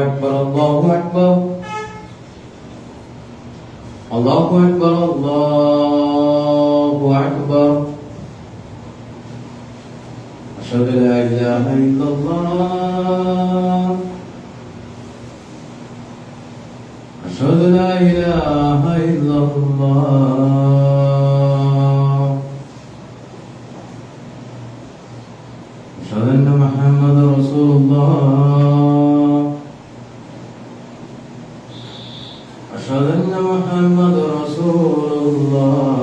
أكبر الله أكبر الله أكبر الله أكبر أشهد أن لا إله إلا الله أشهد أن لا إله إلا الله أشهد أن محمد رسول الله أشهد أن محمد رسول الله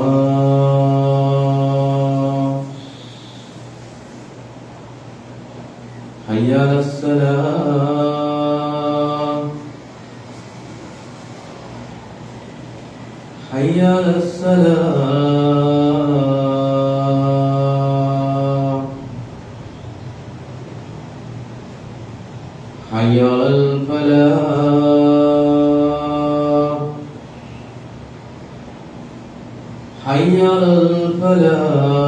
حي على الصلاة حي على الصلاة حي على الفلاح حي على الفلاح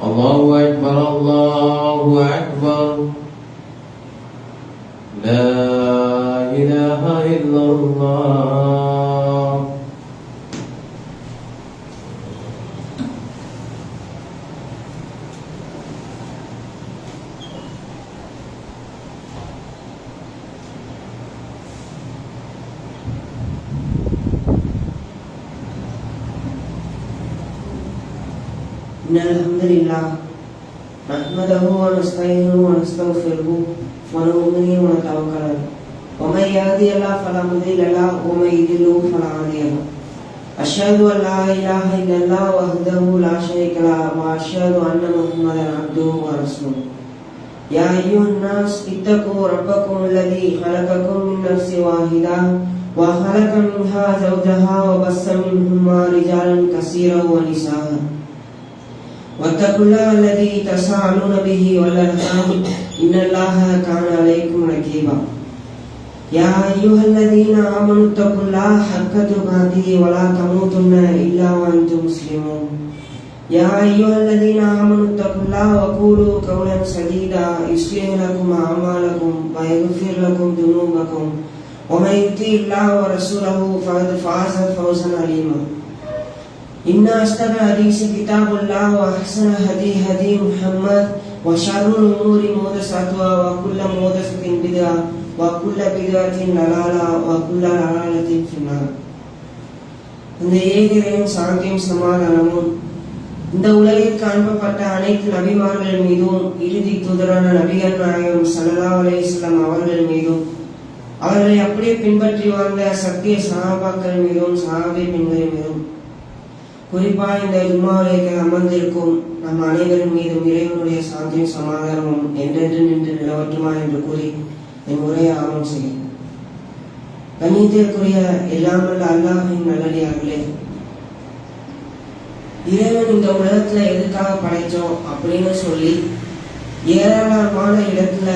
الله أكبر الله أكبر لا إله إلا الله إن الحمد لله نحمده ونستعينه ونستغفره ونؤمن به ونتوكل عليه ومن يهده الله فلا مضل له ومن يضلل فلا هادي له أشهد أن لا إله إلا الله وحده لا شريك له وأشهد أن محمدا عبده ورسوله يا أيها الناس اتقوا ربكم الذي خلقكم من نفس واحدة وخلق منها زوجها وبث منهما رجالا كثيرا ونساء واتقوا الله الذي تساءلون به والأرحام إن الله كان عليكم رقيبا يا أيها الذين آمنوا اتقوا الله حق تقاته ولا تموتن إلا وأنتم مسلمون يا أيها الذين آمنوا اتقوا الله وقولوا قولا سديدا يصلح لكم أعمالكم ويغفر لكم ذنوبكم ومن يطع الله ورسوله فقد فاز فوزا عظيما إن أصدق الحديث كتاب الله وأحسن الهدي هدي محمد وشر الأمور محدثاتها وكل محدثة بدعة وكل بدعة ضلالة وكل ضلالة في النار. அந்த ஏகரின் சாந்தியும் சமாதானமும் இந்த உலகிற்கு அனுப்பப்பட்ட அனைத்து நபிமார்கள் மீதும் இறுதி தூதரான நபிகள் நாயகம் ஸல்லல்லாஹு அலைஹி வஸல்லம் அவர்கள் மீதும் அவர்களை அப்படியே பின்பற்றி வாழ்ந்த சத்திய சஹாபாக்கள் மீதும் சஹாபி பெண்கள் மீதும் குறிப்பாக இந்த ஜும்மாவிலே அமர்ந்திருக்கும் நம் அனைவரின் மீதும் இறைவனுடைய சாந்தியும் சமாதானமும் என்றென்று நின்று நிலவட்டுமா என்று கூறி என் உரையை ஆரம்பம் செய்யும். கண்ணியத்திற்குரிய எல்லாமல்ல அல்லாஹ்வின் நல்லடியார்களே, இறைவன் இந்த உலகத்துல எதுக்காக படைச்சோம் அப்படின்னு சொல்லி ஏராளமான இடத்துல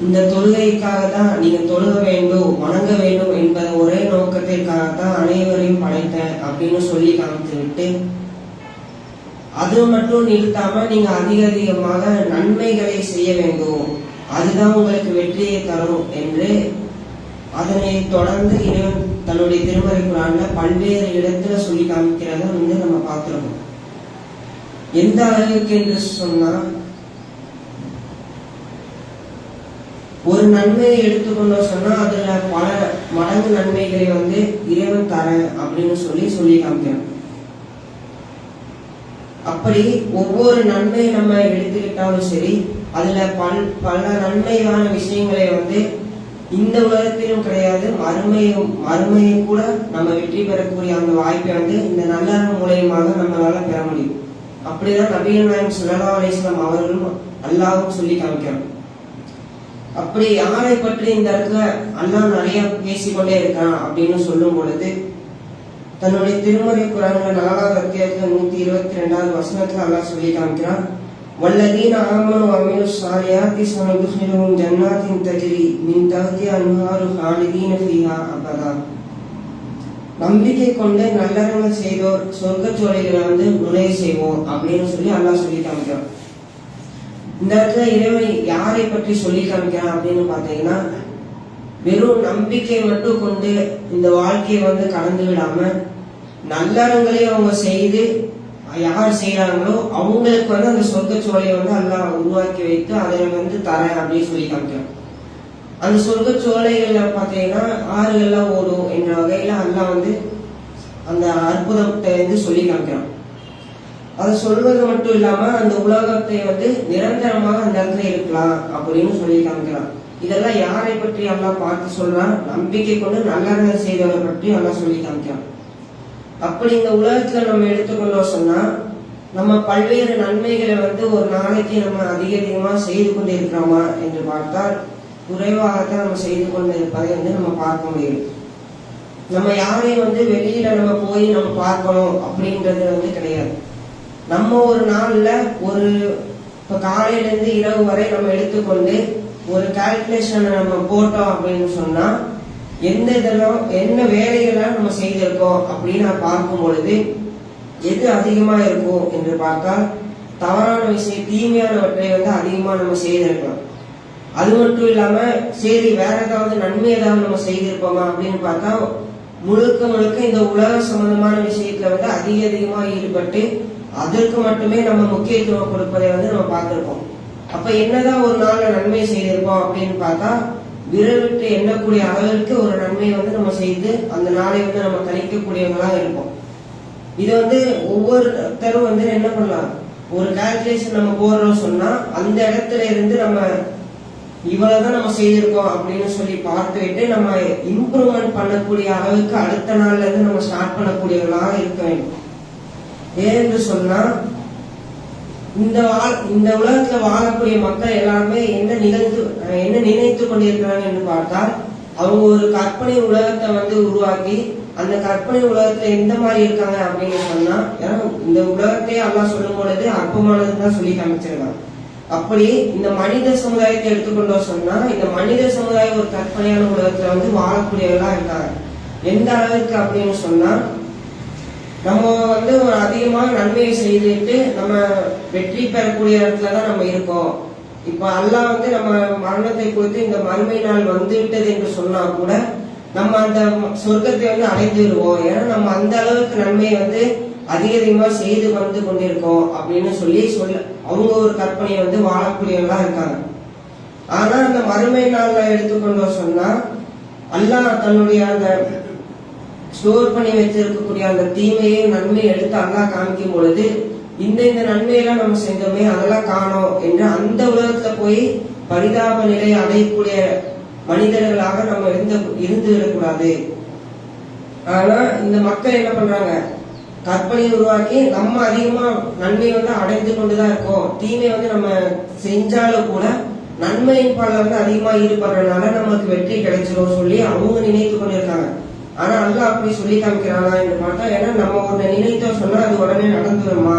இந்த தொழுகைக்காக தான் நீங்க தொழுக வேண்டும் வணங்க வேண்டும் என்பது ஒரே நோக்கத்திற்காகத்தான் அனைவரையும் படைத்தேன் அப்படின்னு சொல்லி காமித்து விட்டு அது மட்டும் நிறுத்தாம நீங்க அதிகமாக நன்மைகளை செய்ய வேண்டும், அதுதான் உங்களுக்கு வெற்றியை தரும் என்று அதனை தொடர்ந்து இறைவன் தன்னுடைய திருமறை குர்ஆன்ல பல்வேறு இடத்துல சொல்லி காமிக்கிறத நம்ம பார்க்கிறோம். எந்த அளவுக்கு என்று சொன்னா, ஒரு நன்மையை எடுத்துக்கொண்டோம் சொன்னா அதுல பல மடங்கு நன்மைகளை இறைவன் தரேன் அப்படின்னு சொல்லி காமிக்கிறோம். அப்படி ஒவ்வொரு நன்மையை நம்ம எடுத்துக்கிட்டாலும் சரி, அதுல பல நன்மையான விஷயங்களை இந்த உலகத்திலும் கிடையாது, மறுமையும் கூட நம்ம வெற்றி பெறக்கூடிய அந்த வாய்ப்பை இந்த நல்ல மூலயமாக நம்மளால பெற முடியும். அப்படிதான் நபிகள் நாயகம் ஸல்லல்லாஹு அலைஹி வஸல்லம் அவர்களும் அல்லாஹ்வும் சொல்லி காமிக்கிறோம். அப்படி யாரை பற்றி இந்த இடத்துல அல்லாஹ் நிறைய பேசிக்கொண்டே இருக்கான் அப்படின்னு சொல்லும் பொழுது தன்னுடைய திருமறை குர்ஆன்ல 4வது அத்தியாயத்துல 122வது வசனத்துல அல்லாஹ் சொல்லி காமிக்கிறான், வல்லதீன ஆமனு வஅமிலுஸ் ஸாலிஹாத்தி ஸனுத்ஹிலுஹும் ஜன்னாத்தின் தஜ்ரி மின் தஹ்திஹா அன்ஹாரு ஹாலிதீன ஃபீஹா அபதா. நம்பிக்கை கொண்டு நல்லறங்கள் செய்தோர் சொர்க்க சோலைகளை நுழைய செய்வோம் அப்படின்னு சொல்லி அல்லாஹ் சொல்லி காமிக்கிறான். இந்த இடத்துல இறைவன் யாரை பற்றி சொல்லி காமிக்கிறான் அப்படின்னு பாத்தீங்கன்னா, வெறும் நம்பிக்கை மட்டும் கொண்டு இந்த வாழ்க்கையை கடந்து விடாம நல்லறங்களையும் அவங்க செய்து யார் செய்யறாங்களோ அவங்களுக்கு அந்த சொர்க்க சோலையை அல்லாஹ் உருவாக்கி வைத்து அதில் தரேன் அப்படின்னு சொல்லி காமிக்கிறான். அந்த சொர்க்க சோலைகள்ல பாத்தீங்கன்னா ஆறுகள்லாம் ஓடும் என்ற வகையில அல்லாஹ் அந்த அற்புதத்தை சொல்லி காமிக்கிறான். அதை சொல்வது மட்டும் இல்லாம அந்த உலகத்தை நிரந்தரமாக அந்த இடத்துல இருக்கலாம் அப்படின்னு சொல்லி காமிக்கிறான். இதெல்லாம் யாரை பற்றி அல்லாஹ் பார்த்து சொல்றான்? நம்பிக்கை கொண்டு நல்லறங்கள் செய்தவரை பற்றி அல்லாஹ் சொல்லி காமிக்கிறான். அப்படி இந்த உலகத்துல நம்ம எடுத்துக்கொண்டோம் சொன்னா, நம்ம பல்வேறு நன்மைகளை ஒரு நாளைக்கு நம்ம அதிகமா செய்து கொண்டு இருக்கிறோமா என்று பார்த்தால் குறைவாகத்தான் நம்ம செய்து கொண்டு இருப்பதை நம்ம பார்க்க முடியும். நம்ம யாரையும் வெளியில நம்ம போய் நம்ம பார்க்கணும் அப்படின்றது கிடையாது. நம்ம ஒரு நாள்ல இப்ப காலையில இருந்து இரவு வரை நம்ம எடுத்துக்கொண்டு ஒரு கால்குலேஷனை நம்ம போட்டோம் அப்படின்னு சொன்னா எந்த இதெல்லாம் என்ன வேலைகள்லாம் நம்ம செய்திருக்கோம் அப்படின்னு பார்க்கும் பொழுது எது அதிகமா இருக்கும் என்று பார்த்தால் தவறான விஷயம் தீமையானவற்றை அதிகமா நம்ம செய்திருக்கலாம். அது மட்டும் இல்லாம சரி வேற ஏதாவது நன்மை ஏதாவது நம்ம செய்திருப்போமா அப்படின்னு பார்த்தா முழுக்க முழுக்க இந்த உலக சம்பந்தமான விஷயத்துல அதிகமா ஈடுபட்டு அதற்கு மட்டுமே நம்ம முக்கியத்துவம் கொடுப்பதை நம்ம பார்த்திருப்போம். அப்ப என்னதான் ஒரு நாள்ல நன்மை செய்திருப்போம் அப்படின்னு பார்த்தா விரவிட்டு எண்ணக்கூடிய அளவிற்கு ஒரு நன்மையை நம்ம செய்து அந்த நாளை நம்ம கணிக்கக்கூடியவங்களா இருப்போம். இது ஒவ்வொருத்தரும் என்ன பண்ணலாம், ஒரு கால்குலேஷன் நம்ம போடுறோம் சொன்னா அந்த இடத்துல இருந்து நம்ம இவ்வளவுதான் நம்ம செய்திருக்கோம் அப்படின்னு சொல்லி பார்த்துவிட்டு நம்ம இம்ப்ரூவ்மெண்ட் பண்ணக்கூடிய அளவுக்கு அடுத்த நாள்ல இருந்து நம்ம ஸ்டார்ட் பண்ணக்கூடியவர்களாக இருக்க வேண்டும். ஏன்னு சொன்னா இந்த உலகத்துல வாழக்கூடிய மக்கள் எல்லாருமே என்ன நினைத்து கொண்டிருக்கிறாங்க என்று பார்த்தால் அவங்க ஒரு கற்பனை உலகத்தை உருவாக்கி அந்த கற்பனை உலகத்துல எந்த மாதிரி இருக்காங்க அப்படின்னு சொன்னா, ஏன்னா இந்த உலகத்தையே அல்லாஹ் சொல்லும் பொழுது அற்பமானதுதான் சொல்லி காமிச்சிருக்காங்க. அப்படி இந்த மனித சமுதாயத்தை எடுத்துக்கொண்டோம் சொன்னா இந்த மனித சமுதாயம் ஒரு கற்பனையான உலகத்துல வாழக்கூடியவர்களா இருக்காங்க. எந்த அளவுக்கு அப்படின்னு சொன்னா நம்ம ஒரு அதிகமாக நன்மையை செய்துட்டு நம்ம வெற்றி பெறக்கூடிய இடத்துலதான் நம்ம இருக்கோம். இப்ப அல்லாஹ் நம்ம மரணத்தை குறித்து இந்த மறுமை நாள் விட்டது என்று சொன்னா கூட நம்ம அந்த சொர்க்கத்தை அடைந்து விடுவோம். ஏன்னா நம்ம அந்த அளவுக்கு நன்மையை அதிகமா செய்து கொண்டிருக்கோம் அப்படின்னு சொல்லி அவங்க ஒரு கற்பனையை வாழக்கூடியவங்களா இருக்காங்க. ஆனா அந்த மறுமை நாள்ல எடுத்துக்கொண்டோம் சொன்னா அல்லாஹ் தன்னுடைய அந்த ஸ்டோர் பண்ணி வச்சிருக்கக்கூடிய அந்த தீமையை நன்மையை எடுத்து அல்லாஹ் காமிக்கும் பொழுது இந்த நன்மையெல்லாம் நம்ம செஞ்சோமே அதெல்லாம் காணோம் என்று அந்த உலகத்துல போய் பரிதாப நிலையை அடையக்கூடிய மனிதர்களாக நம்ம இருந்து விடக்கூடாது. ஆனா இந்த மக்கள் என்ன பண்றாங்க, கற்பனை உருவாக்கி நம்ம அதிகமா நன்மையை அடைந்து கொண்டுதான் இருக்கோம், தீமை நம்ம செஞ்சாலும் கூட நன்மையின் பால அதிகமா ஈடுபடுறதுனால நமக்கு வெற்றி கிடைச்சிரும் சொல்லி அவங்க நினைத்து கொண்டிருக்காங்க. ஆனா அல்லாஹ் அப்படி சொல்லி காமிக்கிறானா என்று பார்த்தா, ஏன்னா நம்ம ஒன்றை நினைத்தோம் சொன்னா அது உடனே நடந்துருமா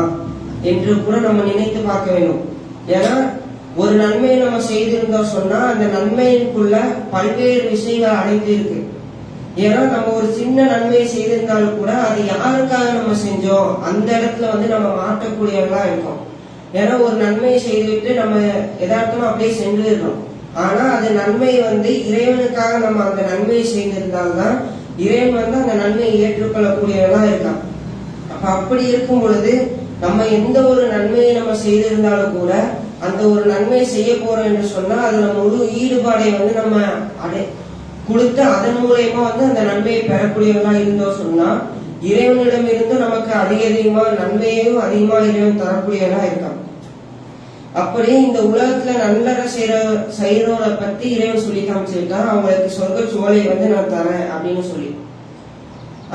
என்று கூட நம்ம நினைத்து பார்க்க வேண்டும். ஏன்னா ஒரு நன்மையை நம்ம செய்திருந்தோம் சொன்னா அந்த நன்மைக்குள்ள பல்வேறு விஷயங்கள் அடைந்து இருக்கு. ஏன்னா நம்ம ஒரு சின்ன நன்மையை செய்திருந்தாலும் கூட அது யாருக்காக நம்ம செஞ்சோம் அந்த இடத்துல நம்ம மாற்றக்கூடியவங்களா இருக்கோம். ஏன்னா ஒரு நன்மையை செய்துவிட்டு நம்ம யதார்த்தமா அப்படியே சென்று இருக்கோம். ஆனா அது நன்மை இறைவனுக்காக நம்ம அந்த நன்மையை செய்திருந்தால்தான் இறைவன் அந்த நன்மையை ஏற்றுக்கொள்ளக்கூடியவங்களா இருக்கான். அப்படி இருக்கும் பொழுது நம்ம எந்த ஒரு நன்மையை நம்ம செய்திருந்தாலும் கூட அந்த ஒரு நன்மையை செய்ய போறோம் என்று சொன்னா அதுல முழு ஈடுபாடை நம்ம கொடுத்து அதன் மூலயமா அந்த நன்மையை பெறக்கூடியவங்களா இருந்தோம் சொன்னா இறைவனிடம் இருந்து நமக்கு அதிகமா நன்மையையும் அதிகமா இறைவன் தரக்கூடியவங்களா இருக்கான். அப்படி இந்த உலகத்துல நல்லற செய்யறவரை பத்தி இறைவன் சொல்லி காமிச்சிருக்கான், அவங்களுக்கு சொர்க்க சோலையை நான் தரேன் அப்படின்னு சொல்லி.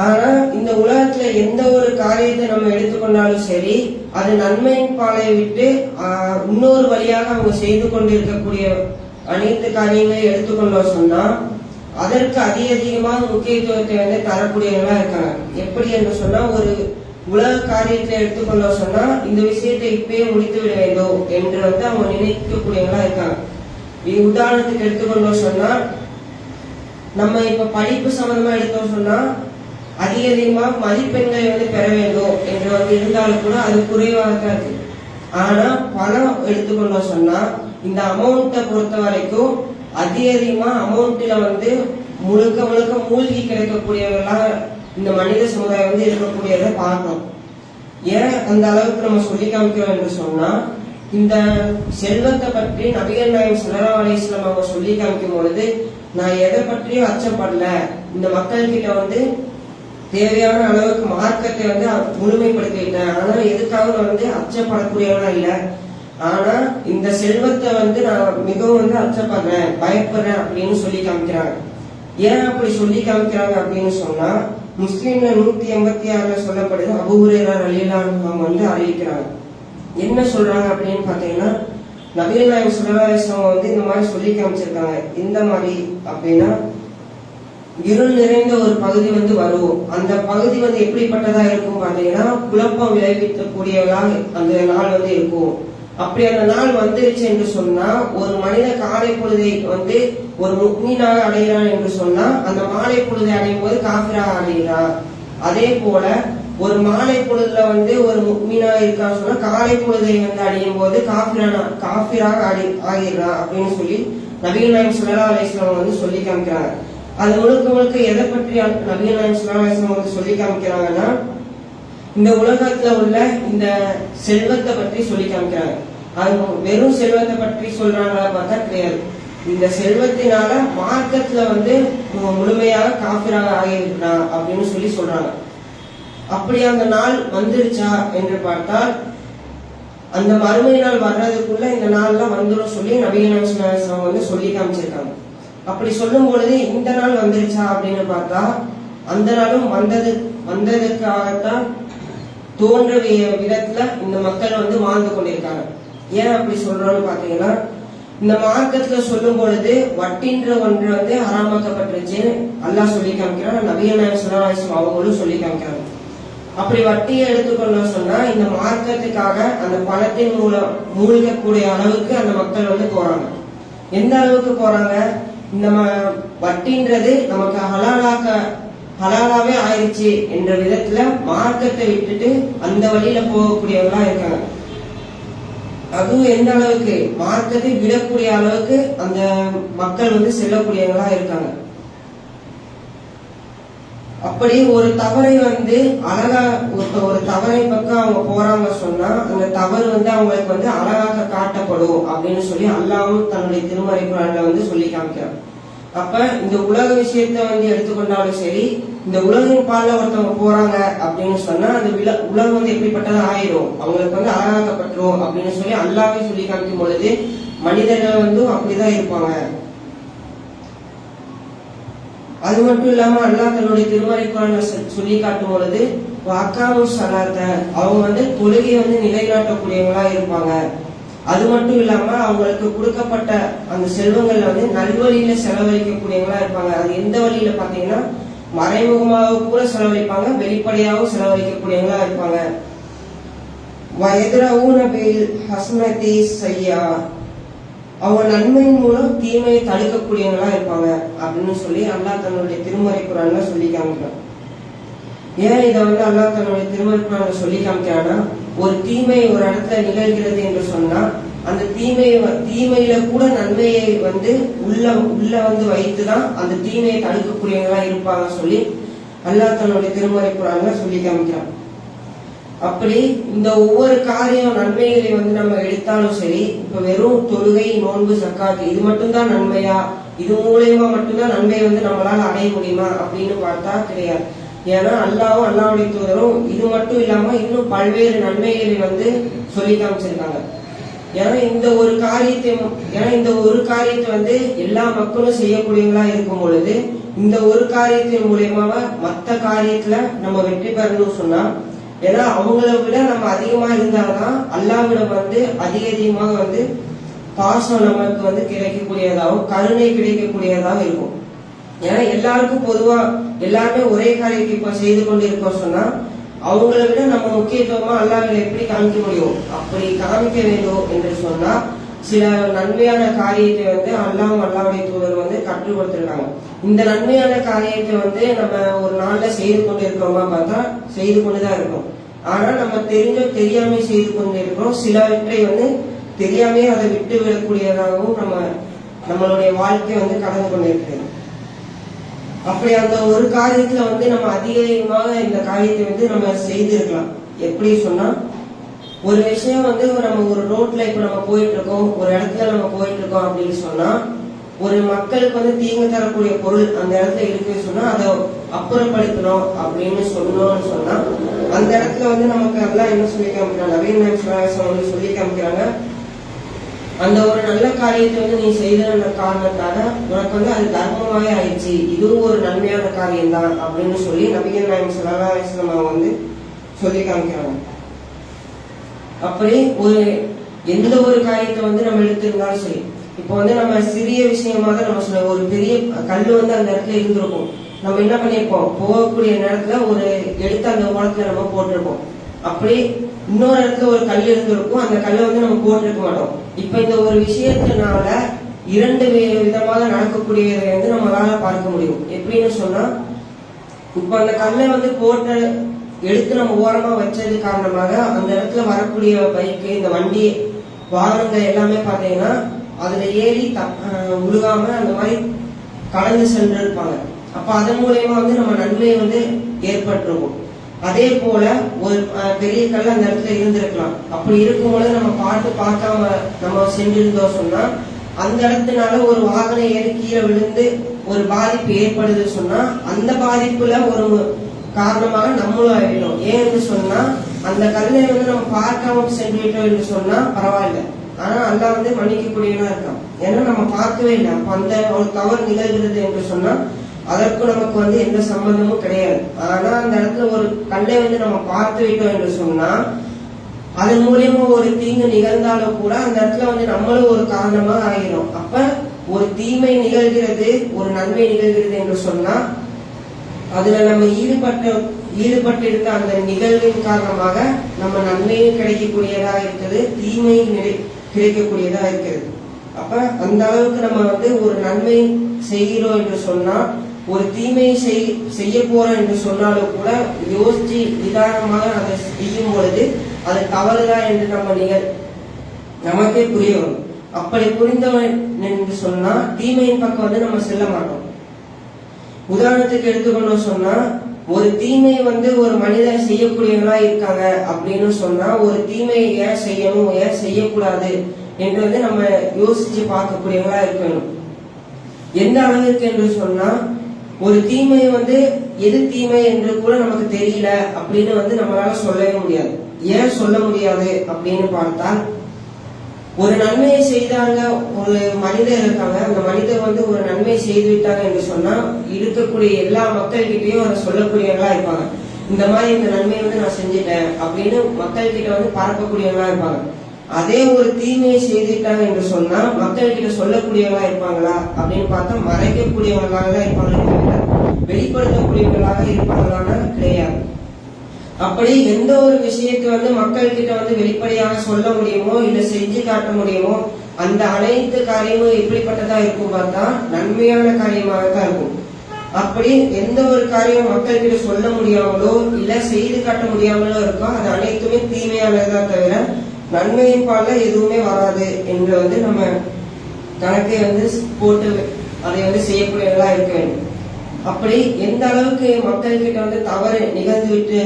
ஆனா இந்த உலகத்துல எந்த ஒரு காரியத்தை நம்ம எடுத்துக்கொண்டாலும் சரி அது நன்மையின் பாலை விட்டு இன்னொரு வழியாக அவங்க செய்து கொண்டிருக்கக்கூடிய அனைத்து காரியங்களை எடுத்துக்கொண்டோம் சொன்னா அதற்கு அதிகமாக முக்கியத்துவத்தை தரக்கூடியவங்களா இருக்காங்க. எப்படி என்று சொன்னா ஒரு உலக காரியத்தை எடுத்துக்கொண்டோம் சொன்னா இந்த விஷயத்தை இப்பயே முடித்து விட வேண்டும் என்று அவங்க நினைக்கக்கூடியவங்களா இருக்காங்க. உதாரணத்துக்கு எடுத்துக்கொண்டோம் சொன்னா நம்ம இப்ப படிப்பு சம்பந்தமா எடுத்தோம் சொன்னா அதிகமா மதிப்பெண்களை வந்து பெற வேண்டும் என்று வந்து இருந்தாலும் கூட அது குறைவாக தான் இருக்கு. ஆனா பணம் எடுத்துக்கொண்டோம் சொன்னா இந்த அமௌண்ட்டை பொறுத்த வரைக்கும் அதிகமா அமௌண்ட்ல வந்து முழுக்க முழுக்க மூழ்கி கிடைக்கக்கூடியவர்களா இந்த மனித சமுதாயம் வந்து இருக்கக்கூடியதை பார்க்கணும். ஏன் அந்த அளவுக்கு நம்ம சொல்லி காமிக்கிறோம் என்று சொன்னா, இந்த செல்வத்தை பற்றி நபிகள் நாயகம் ஸல்லல்லாஹு அலைஹி வஸல்லம் அவங்க சொல்லி காமிக்கும் பொழுது, நான் எதை பற்றியும் அச்சப்படல, இந்த மக்கள் கிட்ட வந்து தேவையான அளவுக்கு மார்க்கத்தை வந்து முழுமைப்படுத்திட்டேன், ஆனா எதுக்காக வந்து அச்சப்படக்கூடியவனா இல்லை, ஆனா இந்த செல்வத்தை வந்து நான் மிகவும் வந்து அச்சப்படுறேன், பயப்படுறேன் அப்படின்னு சொல்லி காமிக்கிறாங்க. ஏன் அப்படி சொல்லி காமிக்கிறாங்க அப்படின்னு சொன்னா, முஸ்லிம்ல 186 சொல்லப்படுது, அபூ ஹுரைரா ரலியல்லாஹு அன்ஹு அவங்க வந்து அறிவிக்கிறாங்க. என்ன சொல்றாங்க அப்படின்னு பாத்தீங்கன்னா, நபிகள் நாயகம் ஸல்லல்லாஹு அலைஹி வஸல்லம் வந்து இந்த மாதிரி சொல்லி காமிச்சிருக்காங்க. இந்த மாதிரி அப்படின்னா, இருள் நிறைந்த ஒரு பகுதி வந்து வரும், அந்த பகுதி வந்து எப்படிப்பட்டதா இருக்கும் பாத்தீங்கன்னா, குழப்பம் விளைவிக்கக்கூடியவர்களாக அந்த நாள் வந்து இருக்கும். அப்படி அந்த நாள் வந்துருச்சு என்று சொன்னா, ஒரு மனித காலை பொழுதை வந்து ஒரு முக்மீனாக அடைகிறான் என்று சொன்னா, அந்த மாலை பொழுதை அடையும் போது காஃபிராக அடைகிறான். அதே போல ஒரு மாலை பொழுதுல வந்து ஒரு முக்மீனா இருக்கான்னு சொன்னா, காலை பொழுதை வந்து அடையும் போது காஃபிராக ஆகிறான் அப்படின்னு சொல்லி நபிகள் நாயகம் ஸல்லல்லாஹு அலைஹி வஸல்லம் வந்து சொல்லி காமிக்கிறாங்க. அது முழுக்க முழுக்க எதை பற்றி நபிகள் நாயகம் ஸல்லல்லாஹு அலைஹி வஸல்லம் வந்து சொல்லி காமிக்கிறாங்கன்னா, இந்த உலகத்துல உள்ள இந்த செல்வத்தை பற்றி சொல்லி காமிக்கிறாங்க. அது வெறும் செல்வத்தை பற்றி சொல்றாங்களா பார்த்தா கிடையாது. இந்த செல்வத்தினால மார்க்கத்துல வந்து முழுமையாக காஃபிராக ஆகியிருக்கிறான் அப்படின்னு சொல்லி சொல்றாங்க. அப்படி அந்த நாள் வந்துருச்சா என்று பார்த்தால், அந்த மறுமை நாள் வர்றதுக்குள்ள இந்த நாள்லாம் வந்துடும் சொல்லி நபிகள் நாயகம் ஸல்லல்லாஹு அலைஹி வஸல்லம் வந்து சொல்லி காமிச்சிருக்காங்க. அப்படி சொல்லும் பொழுது இந்த நாள் வந்துருச்சா அப்படின்னு பார்த்தா, அந்த நாளும் வந்ததுக்காகத்தான் தோன்ற விதத்துல இந்த மக்கள் வந்து வாழ்ந்து கொண்டிருக்காங்க. ஏன் அப்படி சொல்றோம்னு பாத்தீங்கன்னா, இந்த மார்க்கத்துல சொல்லும் பொழுது வட்டின்ற ஒன்று வந்து ஹராமாக்கப்பட்டுருச்சு அல்லாஹ் சொல்லி காமிக்கிறான், நபிகள் நாயகம் ஸல்லல்லாஹு அலைஹி வஸல்லம் அவங்களும் சொல்லி காமிக்கிறாங்க. அப்படி வட்டியை எடுத்துக்கொண்டோம் சொன்னா, இந்த மார்க்கத்துக்காக அந்த பணத்தின் மூலம் மூழ்கக்கூடிய அளவுக்கு அந்த மக்கள் வந்து போறாங்க. எந்த அளவுக்கு போறாங்க, இந்த வட்டின்றது நமக்கு ஹலாலாவே ஆயிடுச்சு என்ற விதத்துல மார்க்கத்தை விட்டுட்டு அந்த வழியில போகக்கூடியவங்களா இருக்காங்க. அதுவும் எந்த அளவுக்கு மார்க்கத்தை விடக்கூடிய அளவுக்கு அந்த மக்கள் வந்து செல்லக்கூடியவங்களா இருக்காங்க. அப்படி ஒரு தவறை வந்து அழகா ஒரு தவறை பக்கம் அவங்க போறாங்க சொன்னா, அந்த தவறு வந்து அவங்களுக்கு வந்து அழகாக காட்டப்படும் அப்படின்னு சொல்லி அல்லாஹ்வும் தன்னுடைய திருமறை குர்ஆன்ல வந்து சொல்லி காமிக்கிறாங்க. அப்ப இந்த உலக விஷயத்த வந்து எடுத்துக்கொண்டாலும் சரி, இந்த உலகின் பால்ல ஒருத்தவங்க போறாங்க அப்படின்னு சொன்னா, அந்த உலகம் வந்து எப்படிப்பட்டதா ஆயிரும், அவங்களுக்கு வந்து அழகாக்கப்பட்டுரும் அப்படின்னு சொல்லி அல்லாஹ்வே சொல்லி காமிக்கும் பொழுது, மனிதர்கள் வந்து அப்படிதான் இருப்பாங்க. அது மட்டும் இல்லாம அல்லாஹ் தன்னுடைய திருமறை குர்ஆன்ல சொல்லி காட்டும் பொழுது, வஅகாமு ஸலாத்த, அவங்க வந்து தொழுகையை வந்து நிலைநாட்டக்கூடியவங்களா இருப்பாங்க. அது மட்டும் இல்லாம அவங்களுக்கு கொடுக்கப்பட்ட அந்த செல்வங்கள்ல வந்து நல்வழியில செலவழிக்கக்கூடியவங்களா இருப்பாங்க. அது எந்த வழியில பாத்தீங்கன்னா, மறைமுகமாக கூட செலவழிப்பாங்க, வெளிப்படையாகவும் செலவழிக்கக்கூடியவங்களா இருப்பாங்க. வயதுரஊன பில் ஹஸ்னதி ஸய்யா, அவங்க நன்மையின் மூலம் தீமையை தடுக்கக்கூடியவங்களா இருப்பாங்க அப்படின்னு சொல்லி அல்லாஹ் தன்னுடைய திருமறை குர்ஆன்ல சொல்லி காமிக்கிறான். ஏன் இதை வந்து அல்லாஹ் தன்னுடைய திருமறை குர்ஆன்ல சொல்லி காமிக்கிறான்னா, ஒரு தீமை ஒரு இடத்துல நிகழ்கிறது என்று சொன்னா, அந்த தீமையில கூட நன்மையை வந்து உள்ள வந்து வைத்துதான் அந்த தீமையை தடுக்கக்கூடியவங்களா இருப்பாங்க சொல்லி அல்லாஹ் தன்னுடைய திருமறை குர்ஆன்ல சொல்லி காமிக்கிறான். அப்படி இந்த ஒவ்வொரு காரியம் நன்மைகளை வந்து நம்ம எடுத்தாலும் சரி, இப்ப வெறும் தொழுகை, நோன்பு, ஜக்காத் இது மட்டும்தான் நன்மையா, இது மூலயமா மட்டும்தான் நன்மையை வந்து நம்மளால அடைய முடியுமா அப்படின்னு பார்த்தா கிடையாது. ஏன்னா அல்லாஹ்வும் அல்லாஹ்வுடைய தூதரும் இது மட்டும் இல்லாம இன்னும் பல்வேறு நன்மைகளை வந்து சொல்லி காமிச்சிருக்காங்க. ஏன்னா இந்த ஒரு காரியத்தை வந்து எல்லா மக்களும் செய்யக்கூடியவங்களா இருக்கும் பொழுது, இந்த ஒரு காரியத்தின் மூலயமாவ மற்ற காரியத்துல நம்ம வெற்றி பெறணும்னு சொன்னா, ஏன்னா அவங்கள விட நம்ம அதிகமா இருந்தால்தான் அல்லாஹ்விடம் வந்து அதிகமாக வந்து பாசம் நமக்கு வந்து கிடைக்கக்கூடியதாகவும் கருணை கிடைக்கக்கூடியதாகவும் இருக்கும். ஏன்னா எல்லாருக்கும் பொதுவா எல்லாருமே ஒரே காரியத்தை இப்ப செய்து கொண்டு இருக்கோம் சொன்னா, அவங்கள விட நம்ம முக்கியத்துவமா அல்லாஹ்வை எப்படி காமிக்க முடியும்? அப்படி காமிக்க வேண்டும் என்று சொன்னா சில நன்மையான காரியத்தை வந்து அல்லாஹ்வுடைய தூதர் வந்து கற்றுக் கொடுத்திருக்காங்க. இந்த நன்மையான காரியத்தை வந்து நம்ம ஒரு நாள்ல செய்து கொண்டு இருக்கிறோமா பார்த்தா செய்து கொண்டுதான் இருக்கோம். ஆனா நம்ம தெரிஞ்சோ தெரியாம செய்து கொண்டு இருக்கிறோம். சிலவற்றை வந்து தெரியாமே அதை விட்டு விடக்கூடியதாகவும் நம்மளுடைய வாழ்க்கை வந்து கடந்து கொண்டிருக்கிறது. அப்படி அந்த ஒரு காரியத்துல வந்து நம்ம அதிகமாக இந்த காரியத்தை வந்து நம்ம செய்திருக்கலாம். எப்படி சொன்னா, ஒரு விஷயம் வந்து நம்ம ஒரு ரோட்ல இப்ப நம்ம போயிட்டு இருக்கோம், ஒரு இடத்துல நம்ம போயிட்டு இருக்கோம் அப்படின்னு சொன்னா, ஒரு மக்களுக்கு வந்து தீங்கு தரக்கூடிய பொருள் அந்த இடத்துல இருக்குன்னு சொன்னா அதை அப்புறப்படுத்தணும் அப்படின்னு சொன்னோம்னு சொன்னா, அந்த இடத்துல வந்து நமக்கு எல்லாம் என்ன சொல்லி காமிக்கிறாங்க, நவீன சொல்லி காமிக்கிறாங்க, அந்த ஒரு நல்ல காரியத்தை வந்து நீ செய்த காரணத்தால உனக்கு வந்து அது தர்மமாவே ஆயிடுச்சு, இதுவும் ஒரு நன்மையான காரியம் தான் அப்படின்னு சொல்லி நபிகள் நாயகம் ஸல்லல்லாஹு அலைஹி வஸல்லம் வந்து சொல்லி காமிக்கிறாங்க. அப்படி எந்த ஒரு காரியத்தை வந்து நம்ம எடுத்திருந்தாலும் சரி, இப்போ வந்து நம்ம சிறிய விஷயமா தான் நம்ம சொல்ல, ஒரு பெரிய கல் வந்து அந்த இடத்துல இருந்திருக்கும், நம்ம என்ன பண்ணிருப்போம், போகக்கூடிய நேரத்துல ஒரு எடுத்து அந்த ஓரத்துல நம்ம போட்டிருப்போம். அப்படி இன்னொரு இடத்துல ஒரு கல் இருந்திருக்கும், அந்த கல்லை வந்து நம்ம போட்டிருக்க மாட்டோம். இப்ப இந்த ஒரு விஷயத்தினால இரண்டு விதமாக நடக்கக்கூடியதை வந்து நம்மளால பார்க்க முடியும். எப்படின்னு சொன்னா, இப்ப அந்த கல்லை வந்து போட்ட எடுத்து நம்ம ஓரமா வச்சது காரணமாக அந்த இடத்துல வரக்கூடிய பைக்கு, இந்த வண்டி வாகனங்கள் எல்லாமே பாத்தீங்கன்னா அதுல ஏறி உழுகாம அந்த மாதிரி கடந்து சென்று இருப்பாங்க. அப்ப அதன் மூலயமா வந்து நம்ம நன்மை வந்து ஏற்பட்டிருக்கும். அதே போல ஒரு பெரிய கல் அந்த இடத்துல இருந்திருக்கலாம். அப்படி இருக்கும்போது நம்ம பார்க்காம நம்ம சென்றிருந்தோம் சொன்னா, அந்த இடத்தினால ஒரு வாகனம் ஏறி கீழே விழுந்து ஒரு பாதிப்பு ஏற்படுது சொன்னா, அந்த பாதிப்புல ஒரு காரணமாக நம்மளும் ஆயிடும். ஏன்னு சொன்னா, அந்த கல்லை வந்து நம்ம பார்க்காம சென்றுட்டோம் என்று சொன்னா பரவாயில்ல, ஆனா அல்லாஹ் வந்து மன்னிக்கக்கூடியவனா இருக்கான். ஏன்னா நம்ம பார்க்கவே இல்லை. அப்ப அந்த ஒரு தவறு நிகழ்கிறது என்று சொன்னா அதற்கு நமக்கு வந்து எந்த சம்பந்தமும் கிடையாது. ஆனா அந்த இடத்துல ஒரு கல்லை வந்து நம்ம பார்த்து விட்டோம் என்று சொன்னா, அதன் மூலியமா ஒரு தீங்கு நிகழ்ந்தாலும் கூட அந்த இடத்துல வந்து நம்மளும் ஒரு காரணமாக ஆகிறோம். அப்ப ஒரு தீமை நிகழ்கிறது, ஒரு நன்மை நிகழ்கிறது என்று சொன்னா, அதுல நம்ம ஈடுபட்டு இருந்த அந்த நிகழ்வின் காரணமாக நம்ம நன்மையும் கிடைக்கக்கூடியதா இருக்குது, தீமையும் கிடைக்கக்கூடியதா இருக்கிறது. அப்ப அந்த அளவுக்கு நம்ம வந்து ஒரு நன்மை செய்கிறோம் என்று சொன்னா, ஒரு தீமையை செய்ய போறோம் என்று சொன்னாலும் கூட யோசிச்சு நிதானமாக அதை செய்யும் பொழுது அது தவறுதான் என்று நமக்கே புரிய வரும். அப்படி புரிந்தவன் என்று சொன்னா தீமையின் பக்கம் வந்து நம்ம செல்ல மாட்டோம். உதாரணத்துக்கு எடுத்துக்கணும் சொன்னா, ஒரு தீமை வந்து ஒரு மனிதர் செய்யக்கூடியவங்களா இருக்காங்க அப்படின்னு சொன்னா, ஒரு தீமையை ஏன் செய்யணும், ஏன் செய்யக்கூடாது என்று வந்து நம்ம யோசிச்சு பார்க்கக்கூடியவங்களா இருக்கணும். எந்த அளவிற்கு என்று சொன்னா, ஒரு தீமை வந்து எது தீமை என்று கூட நமக்கு தெரியல அப்படின்னு வந்து நம்மளால சொல்லவே முடியாது. ஏன் சொல்ல முடியாது அப்படின்னு பார்த்தால், ஒரு நன்மையை செய்தாங்க, ஒரு மனிதர் இருக்காங்க, அந்த மனிதர் வந்து ஒரு நன்மை செய்து விட்டாங்க என்று சொன்னா இருக்கக்கூடிய எல்லா மக்கள்கிட்டையும் அதை சொல்லக்கூடியவங்களா இருப்பாங்க. இந்த மாதிரி இந்த நன்மையை வந்து நான் செஞ்சுட்டேன் அப்படின்னு மக்கள்கிட்ட வந்து பரப்பக்கூடியவங்களா இருப்பாங்க. அதே ஒரு தீமையை செய்துட்டாங்க என்று சொன்னா மக்கள்கிட்ட சொல்லக்கூடியவங்களா இருப்பாங்களா அப்படின்னு பார்த்தா மறைக்கக்கூடியவங்களாக தான் இருப்பாங்க, வெளிப்படுத்தக்கூடியவங்களாக இருப்பாங்களான்னா கிடையாது. அப்படி எந்த ஒரு விஷயத்தை வந்து மக்கள் கிட்ட வந்து வெளிப்படையாக சொல்ல முடியுமோ இல்ல செஞ்சு காட்ட முடியுமோ, அந்த அனைத்து காரியமும் எப்படிப்பட்டதா இருக்கும் பார்த்தா நன்மையான காரியமாக தான் இருக்கும். அப்படி எந்த ஒரு காரியம் மக்கள் கிட்ட சொல்ல முடியாமலோ இல்ல செய்து காட்ட முடியாமலோ இருக்கோ, அது அனைத்துமே தீமையானதா தவிர நன்மையின் பால எதுவுமே வராது என்று வந்து நம்ம கணக்கை வந்து போட்டு அதை வந்து செய்யக்கூடியவர்களா இருக்க வேண்டும். அப்படி எந்த அளவுக்கு மக்கள் கிட்ட வந்து தவறு நிகழ்ந்து விட்டு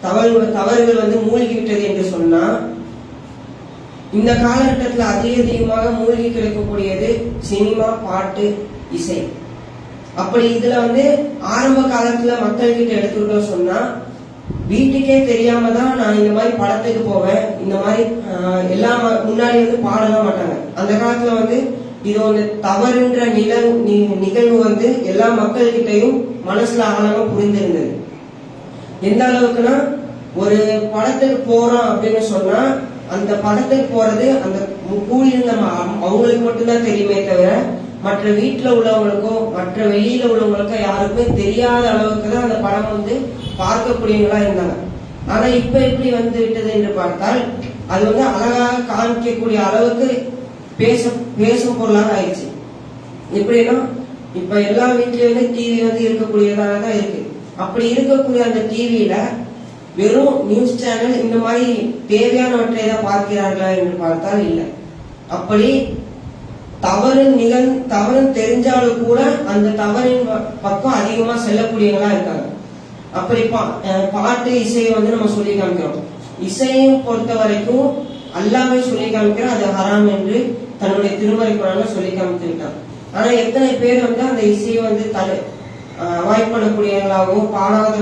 தவறுகள் வந்து மூழ்கி விட்டது என்று சொன்னா, இந்த காலகட்டத்தில் அதிகமாக மூழ்கி கிடைக்கக்கூடியது சினிமா, பாட்டு, இசை. அப்படி இதுல வந்து ஆரம்ப காலத்துல மக்கள் கிட்ட எடுத்துக்கிட்டோம் சொன்னா, வீட்டுக்கே தெரியாம தான் நான் இந்த மாதிரி படத்துக்கு போவேன், இந்த மாதிரி எல்லாம் முன்னாடி வந்து பாடலாம் மாட்டாங்க. அந்த காலத்துல வந்து இது வந்து தவறுன்ற நிகழ்வு வந்து எல்லா மக்கள் கிட்டையும் மனசுல ஆழமா புரிந்திருந்தது. எந்த அளவுக்குன்னா, ஒரு படத்துக்கு போறோம் அப்படின்னு சொன்னா அந்த படத்துக்கு போறது அந்த கூலியில் நம்ம அவங்களுக்கு மட்டும்தான் தெரியுமே தவிர மற்ற வீட்டுல உள்ளவங்களுக்கோ மற்ற வெளியில உள்ளவங்களுக்கோ யாருக்குமே தெரியாத அளவுக்கு தான் அந்த படம் வந்து பார்க்கக்கூடியவங்களா இருந்தாங்க. ஆனா இப்ப எப்படி வந்து விட்டது என்று பார்த்தால், அது வந்து அழகாக காமிக்கக்கூடிய அளவுக்கு பேசும் பொருளாக ஆயிடுச்சு. எப்படின்னா இப்ப எல்லா வீட்லயுமே டிவி வந்து இருக்கக்கூடியதாக தான் இருக்கு. அப்படி இருக்கக்கூடிய அந்த டிவியில வெறும் நியூஸ் சேனல் இந்த மாதிரி தேவையானவற்றை தான் பார்க்கிறார்களா என்று பார்த்தால் இல்லை. அப்படி தவறு தெரிஞ்சாலும் கூட அந்த தவறின் பக்கம் அதிகமா செல்லக்கூடியவங்களா இருக்காங்க. அப்படி பாட்டு இசையை வந்து நம்ம சொல்லி காமிக்கிறோம். இசையும் பொறுத்த வரைக்கும் அல்லாஹ்வே சொல்லி காமிக்கிறோம் அது ஹராம் என்று தன்னுடைய திருமறை குர்ஆன்ல சொல்லி காமிச்சிருக்காங்க. ஆனா எத்தனை பேர் வந்து அந்த இசையை வந்து அவாய்ட் பண்ணக்கூடியவங்களாகவும் பாடாத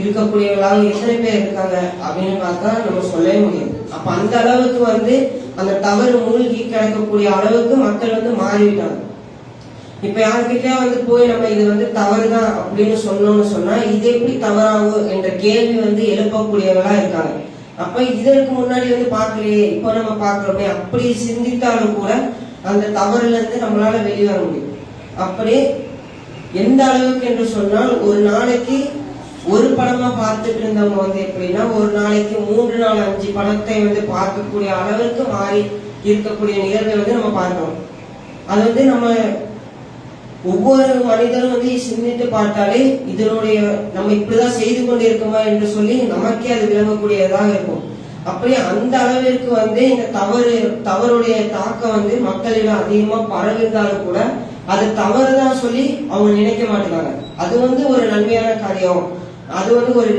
இருக்கக்கூடியவங்களாகவும் எத்தனை பேர் இருக்காங்க அப்படின்னு பார்த்தா நம்ம சொல்லவே முடியும். அப்ப அந்த அளவுக்கு வந்து அந்த தவறு மூழ்கி கிடக்கக்கூடிய அளவுக்கு மக்கள் வந்து மாறிவிட்டாங்க. இப்ப யாருக்கிட்டே வந்து போய் நம்ம இது வந்து தவறுதான் அப்படின்னு சொன்னோம்னு சொன்னா இது எப்படி தவறாகும் என்ற கேள்வி வந்து எழுப்பக்கூடியவங்களா இருக்காங்க. அப்ப இதற்கு முன்னாடி வந்து பார்க்கலையே இப்ப நம்ம பார்க்கிறோமே அப்படி சிந்தித்தாலும் கூட அந்த தவறுல இருந்து நம்மளால வெளிவர முடியும். அப்படி எந்த அளவுக்கு என்று சொன்னால் ஒரு நாளைக்கு ஒரு படமா பார்த்துட்டு இருந்தவங்க வந்து எப்படின்னா ஒரு நாளைக்கு 3 4 5 படத்தை வந்து பார்க்கக்கூடிய அளவுக்கு மாறி இருக்கக்கூடிய நிகழ்வை வந்து நம்ம பார்க்கிறோம். அது வந்து நம்ம ஒவ்வொரு மனிதரும் வந்து சிந்தித்து பார்த்தாலே இதனுடைய நம்ம இப்படிதான் செய்து கொண்டு இருக்கோமா என்று சொல்லி நமக்கே அது விளங்கக்கூடியதாக இருக்கும். அப்படி அந்த அளவிற்கு வந்து இந்த தவறுடைய தாக்கம் வந்து மக்களிடம் அதிகமா பரவிருந்தாலும் கூட அது தவறுதான் சொல்லி அவங்க நினைக்க மாட்டாங்க. அது வந்து ஒரு நன்மையான காரியம், அது வந்து ஒரு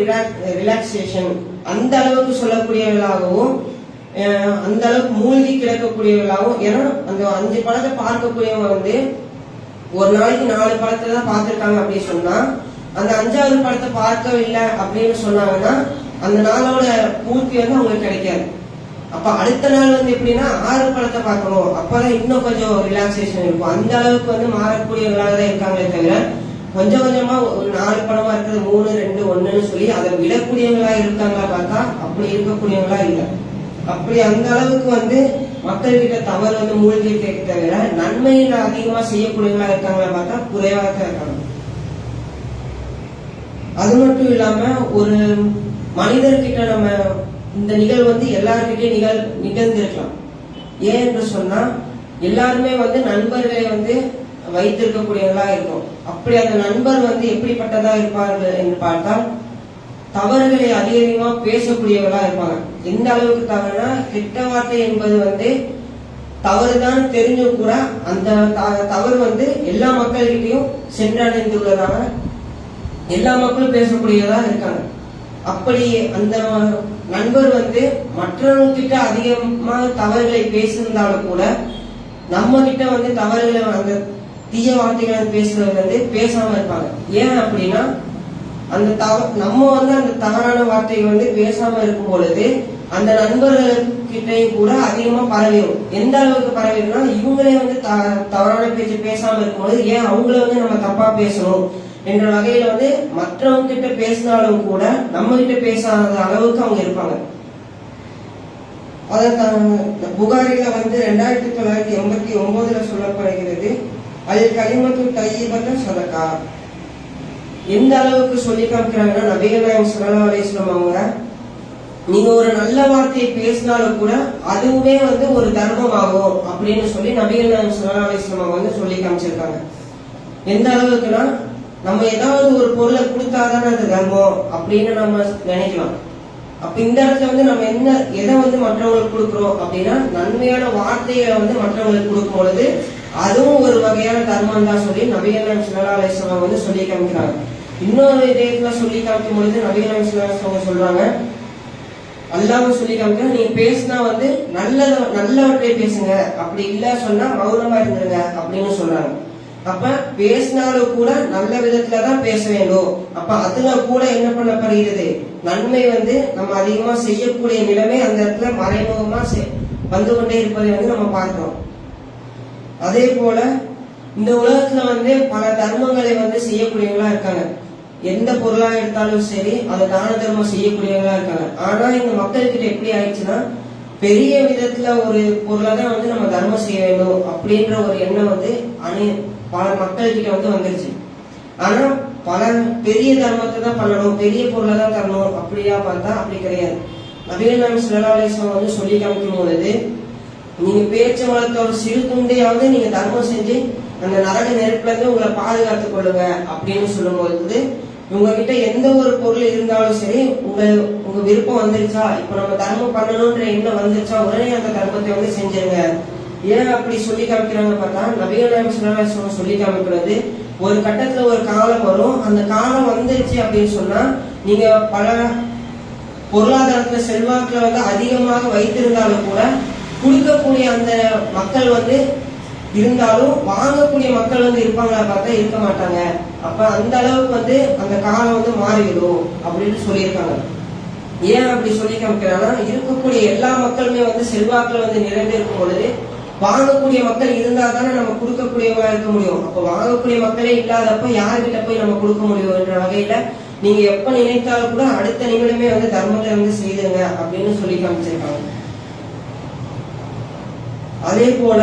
ரிலாக்ஸேஷன் அந்த அளவுக்கு சொல்லக்கூடியவர்களாகவும் அந்த அளவுக்கு மூழ்கி கிடக்கக்கூடியவர்களாகவும். ஏன்னா அந்த 5 படத்தை பார்க்கக்கூடியவங்க வந்து ஒரு நாளைக்கு 4 படத்தை தான் பார்த்திருக்காங்க அப்படின்னு சொன்னா அந்த 5வது படத்தை பார்க்கவில்லை அப்படின்னு சொன்னாங்கன்னா அந்த நாளோட பூர்த்தி வந்து அவங்களுக்கு கிடைக்காது. அப்ப அடுத்த நாள் வந்து எப்படின்னா 6 படத்தை பார்க்கணும், அப்பதான் இன்னும் கொஞ்சம் ரிலாக்ஸேஷன் இருக்கும். அந்த அளவுக்கு வந்து மாறக்கூடியவர்களாக தான் இருக்காங்களே தவிர கொஞ்சம் கொஞ்சமா ஒரு 4 படமா இருக்கிறது 3 2 1ன்னு சொல்லி அதை விடக்கூடியவங்களா இருக்காங்களா பார்த்தா அப்படி இருக்கக்கூடியவங்களா இல்லை. அப்படி அந்த அளவுக்கு வந்து மக்கள் கிட்ட தவறு வந்து மூழ்கி இருக்க தவிர நன்மையில அதிகமா செய்யக்கூடியவங்களா இருக்காங்களா பார்த்தா குறைவாக தான் இருக்காங்க. அது மட்டும் இல்லாம ஒரு மனிதர்கிட்ட நம்ம இந்த நிகழ்வு வந்து எல்லார்கிட்டயும் நிகழ்ந்திருக்கலாம். ஏன் என்று சொன்னா எல்லாருமே வந்து நண்பர்களை வந்து வைத்திருக்கக்கூடியவங்களா இருக்கும். அப்படி அந்த நண்பர் வந்து எப்படிப்பட்டதா இருப்பார்கள் என்று பார்த்தால் தவறுகளை அதிகமா பேசக்கூடியவர்களா இருப்பாங்க. எந்த அளவுக்கு தவறுனா கெட்ட வார்த்தை என்பது வந்து தவறுதான் தெரிஞ்சும் கூட அந்த தவறு வந்து எல்லா மக்கள்கிட்டையும் சென்றடைந்துள்ளதாக எல்லா மக்களும் பேசக்கூடியதா இருக்காங்க. அப்படி அந்த நண்பர் வந்து மற்றவங்க கிட்ட அதிகமா தவறுகளை பேசியிருந்தாலும் கூட நம்ம கிட்ட வந்து தவறுகளை அந்த தீய வார்த்தைகளை பேசுறது வந்து பேசாம இருப்பாங்க. ஏன் அப்படின்னா அந்த நம்ம வந்து அந்த தவறான வார்த்தைகள் வந்து பேசாம இருக்கும் பொழுது அந்த நண்பர்கள்கிட்டையும் கூட அதிகமா பரவிடும். எந்த அளவுக்கு பரவிடும்னா இவங்களே வந்து தவறான பேச்சு பேசாம இருக்கும்போது ஏன் அவங்கள வந்து நம்ம தப்பா பேசணும் என்ற வகையில வந்து மற்றவங்க கிட்ட பேசினாலும் கூட நம்ம கிட்ட பேசாத அளவுக்கு அவங்க இருப்பாங்க. புகாரில வந்து 2989 சொல்லப்படுகிறது அல் கலிமத்து தய்யிபத்து சதகா. எந்த அளவுக்கு சொல்லி காமிக்கிறாங்கன்னா நபிகள் நாயகம் ஸல்லல்லாஹு அலைஹி வஸல்லம் அவங்க நீங்க ஒரு நல்ல வார்த்தையை பேசினாலும் கூட அதுவுமே வந்து ஒரு தர்மம் ஆகும் அப்படின்னு சொல்லி நபிகள் நாயகம் ஸல்லல்லாஹு அலைஹி வஸல்லம் வந்து சொல்லி காமிச்சிருக்காங்க. எந்த அளவுக்குன்னா நம்ம ஏதாவது ஒரு பொருளை கொடுத்தாதானே அது தர்மம் அப்படின்னு நம்ம நினைக்கலாம். அப்ப இந்த இடத்துல வந்து நம்ம எதை வந்து மற்றவங்களுக்கு கொடுக்குறோம் அப்படின்னா நன்மையான வார்த்தைகளை வந்து மற்றவங்களுக்கு கொடுக்கும் பொழுது அதுவும் ஒரு வகையான தர்மம் தான் சொல்லி நபிகள் நாயகம் ஸல்லல்லாஹு அலைஹி வஸல்லம் வந்து சொல்லி காமிக்கிறாங்க. இன்னொரு இதயத்துல சொல்லி காமிக்கும் பொழுது நபிகள் நாயகம் ஸல்லல்லாஹு அலைஹி வஸல்லம் சொல்றாங்க அல்லாஹ் சொல்லி காமிக்கிறாங்க நீங்க பேசினா வந்து நல்லவற்றை பேசுங்க, அப்படி இல்ல சொன்னா மௌனமா இருந்துருங்க அப்படின்னு சொல்றாங்க. அப்ப பேசினாலும் கூட நல்ல விதத்துலதான் பேச வேண்டும். அப்ப அதுல கூட என்ன பண்ணப்படுகிறது நன்மை வந்து நம்ம அதிகமா செய்யக்கூடிய நிலைமை அந்த இடத்துல மறைமுகமா வந்து கொண்டே இருப்பதை வந்து நம்ம பார்க்கிறோம். அதே போல இந்த உலகத்துல வந்து பல தர்மங்களை வந்து செய்யக்கூடியவங்களா இருக்காங்க. எந்த பொருளா எடுத்தாலும் சரி அதை தான தர்மம் செய்யக்கூடியவங்களா இருக்காங்க. ஆனா இந்த மக்கள் கிட்ட எப்படி ஆயிடுச்சுன்னா பெரிய விதத்துல ஒரு பொருளை தான் வந்து நம்ம தர்மம் செய்ய வேண்டும் அப்படின்ற ஒரு எண்ணம் வந்து பல மக்கள் கிட்ட வந்து வந்துருச்சு. ஆனா பல பெரிய தர்மத்தை தான் பண்ணணும், பெரிய பொருளை தான் தரணும் அப்படியா பார்த்தா அப்படி கிடையாது. நபிகள் நாயகம் ஸல்லல்லாஹு அலைஹி வஸல்லம் வந்து சொல்லி காமிக்கும் பொழுது நீங்க பேச்சு வளர்த்த ஒரு சிறு துண்டையாவது நீங்க தர்மம் செஞ்சு அந்த நரக நெருப்புல இருந்து உங்களை பாதுகாத்துக் கொள்ளுங்க அப்படின்னு சொல்லும்போது, உங்ககிட்ட எந்த ஒரு பொருள் இருந்தாலும் சரி, உங்க விருப்பம் வந்துருச்சா, இப்ப நம்ம தர்மம் பண்ணணும்ன்ற எண்ணம் வந்துருச்சா, உடனே அந்த தர்மத்தை வந்து செஞ்சிருங்க. ஏன் அப்படி சொல்லி காமிக்கிறாங்க பார்த்தா, நபிகள் நாயகம் ஸல்லல்லாஹு அலைஹி வஸல்லம் சொல்லி காமிக்கிறது, ஒரு கட்டத்துல ஒரு காலம் வரும், அந்த காலம் வந்துருச்சு அப்படின்னு சொன்னா நீங்க பல பொருளாதாரத்துல செல்வாக்குல வந்து அதிகமாக வைத்திருந்தாலும் கூட கொடுக்கக்கூடிய அந்த மக்கள் வந்து இருந்தாலும் வாங்கக்கூடிய மக்கள் வந்து இருப்பாங்களா பார்த்தா இருக்க மாட்டாங்க. அப்ப அந்த அளவுக்கு வந்து அந்த காலம் வந்து மாறிவிடும் அப்படின்னு சொல்லியிருக்காங்க. ஏன் அப்படி சொல்லி காமிக்கிறாங்கன்னா, இருக்கக்கூடிய எல்லா மக்களுமே வந்து செல்வாக்குல வந்து நிறைந்திருக்கும் பொழுது வாங்கக்கூடிய மக்கள் இருந்தா தானே நம்ம கொடுக்கக்கூடியவங்களா இருக்க முடியும். அப்ப வாங்கக்கூடிய மக்களே இல்லாதப்ப யாருக்கிட்ட போய் நம்ம கொடுக்க முடியும் என்ற வகையில நீங்க எப்ப நினைத்தாலும் கூட அடுத்த நிமிடமே வந்து தர்மத்தை வந்து செய்துங்க அப்படின்னு சொல்லி காமிச்சிருக்காங்க. அதே போல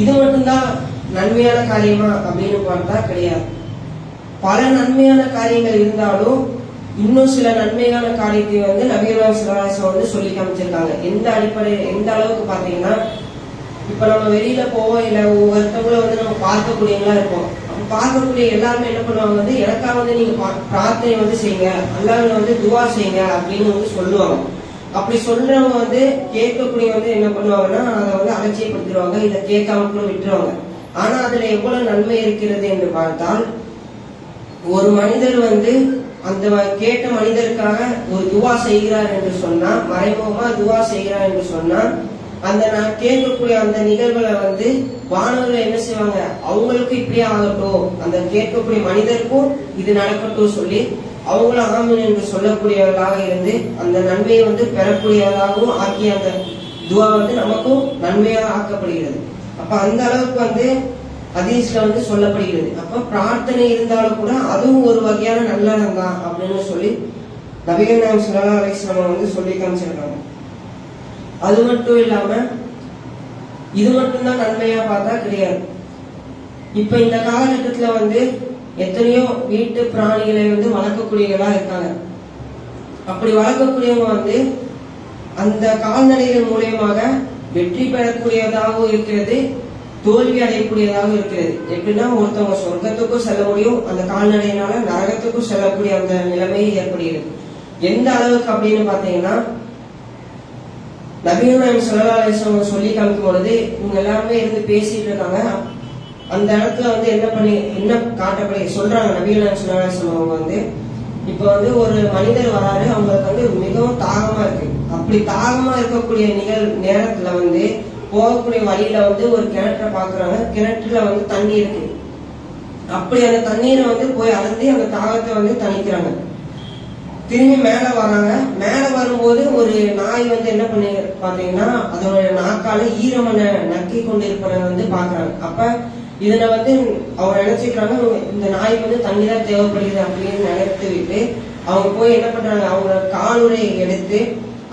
இது மட்டும்தான் நன்மையான காரியமா அப்படின்னு பார்த்தா கிடையாது. பல நன்மையான காரியங்கள் இருந்தாலும் இன்னும் சில நன்மையான காரியத்தை வந்து நபிகள் நாயகம் ஸல்லல்லாஹு அலைஹி வஸல்லம் வந்து சொல்லி காமிச்சிருக்காங்க. எந்த அளவுக்கு பாத்தீங்கன்னா, இப்ப நம்ம வெளியில போவோம், இல்ல ஒவ்வொருத்தவங்கள வந்து நம்ம பார்க்கக்கூடியவங்களா இருப்போம். அப்ப பார்க்கக்கூடிய எல்லாருமே என்ன பண்ணுவாங்க வந்து, எனக்காக வந்து நீங்க பிரார்த்தனை வந்து செய்யுங்க, அல்லாஹ்வை வந்து துஆ செய்யுங்க அப்படின்னு வந்து சொல்லுவாங்க. அப்படி சொல்றவங்க வந்து கேட்கக்கூடிய வந்து என்ன பண்ணுவாங்கன்னா, அதை வந்து அலட்சியப்படுத்திடுவாங்க, இதை கேட்காம கூட விட்டுருவாங்க. ஆனா அதுல எவ்வளவு நன்மை இருக்கிறது என்று பார்த்தால், ஒரு மனிதர் வந்து அந்த கேட்ட மனிதருக்காக ஒரு துவா செய்கிறார் என்று சொன்னா, மறைமுகமா துவா செய்கிறார் என்று சொன்னா, அந்த நான் கேட்கக்கூடிய அந்த நிகழ்வுகளை வந்து வானவர்கள் என்ன செய்வாங்க, அவங்களுக்கு இப்படியே ஆகட்டும், அந்த கேட்கக்கூடிய மனிதருக்கும் இது நடக்கட்டும் சொல்லி அவங்களும் ஆமீன் என்று சொல்லக்கூடியவர்களாக இருந்து அந்த நன்மையை வந்து பெறக்கூடியவர்களாகவும் ஆக்கிய அந்த துவா வந்து நமக்கும் நன்மையாக ஆக்கப்படுகிறது. அப்ப அந்த அளவுக்கு வந்து ஹதீஸ்ல வந்து சொல்லப்படுகிறது. அப்ப பிரார்த்தனை இருந்தாலும் கூட அதுவும் ஒரு வகையான நல்லறம் தான் அப்படின்னு சொல்லி நபிகள் நாயகம் ஸல்லல்லாஹு அலைஹி வஸல்லம் வந்து சொல்லி காமிச்சிருக்காங்க. அது மட்டும் இல்லாம இது மட்டும்தான் நன்மையா பார்த்தா கிடையாது. இப்ப இந்த காலகட்டத்துல வந்து எத்தனையோ வீட்டு பிராணிகளை வந்து வளர்க்கக்கூடியவங்களா இருக்காங்க. அப்படி வளர்க்கக்கூடியவங்க வந்து அந்த கால்நடைகள் மூலியமாக வெற்றி பெறக்கூடியதாகவும் இருக்கிறது, தோல்வி அடையக்கூடியதாக இருக்கிறது. எப்படின்னா, ஒருத்தவங்க சொர்க்கத்துக்கும் செல்ல முடியும், அந்த கால்நடையினால நரகத்துக்கும் செல்லக்கூடிய அந்த நிலைமை ஏற்படுகிறது. எந்த அளவுக்கு அப்படின்னு பாத்தீங்கன்னா, நபிகள் நாயகம் ஸல்லல்லாஹு அலைஹி வஸல்லம் சொல்லி காமிக்கும் பொழுது இவங்க எல்லாருமே இருந்து பேசிட்டு இருக்காங்க. அந்த இடத்துல வந்து என்ன காட்டப்படி சொல்றாங்க நபிகள் நாயகம் ஸல்லல்லாஹு அலைஹி வஸல்லம் வந்து, இப்ப வந்து ஒரு மனிதர் வராரு, அவங்களுக்கு வந்து மிகவும் தாகமா இருக்கு. அப்படி தாகமா இருக்கக்கூடிய நேரத்துல வந்து போகக்கூடிய வழியில வந்து ஒரு கிணற்றை பாக்குறாங்க. கிணற்றுல வந்து தண்ணி இருக்கு. அப்படி அந்த தண்ணீரை வந்து போய் அருந்தி அந்த தாகத்தை வந்து தணிக்கிறாங்க. திரும்பி மேல வராங்க. மேல வரும்போது ஒரு நாய் வந்து என்ன பண்ணி பாத்தீங்கன்னா, அதோட நாக்கால ஈரமனை நக்கி கொண்டு இருப்பதை வந்து பாக்குறாங்க. அப்ப இதுல வந்து அவங்க நினைச்சுக்கிறாங்க, இந்த நாய்க்கு வந்து தண்ணி தான் தேவைப்படுகிறது அப்படின்னு நினைத்து விட்டு அவங்க போய் என்ன பண்றாங்க, அவங்க காலுறையை எடுத்து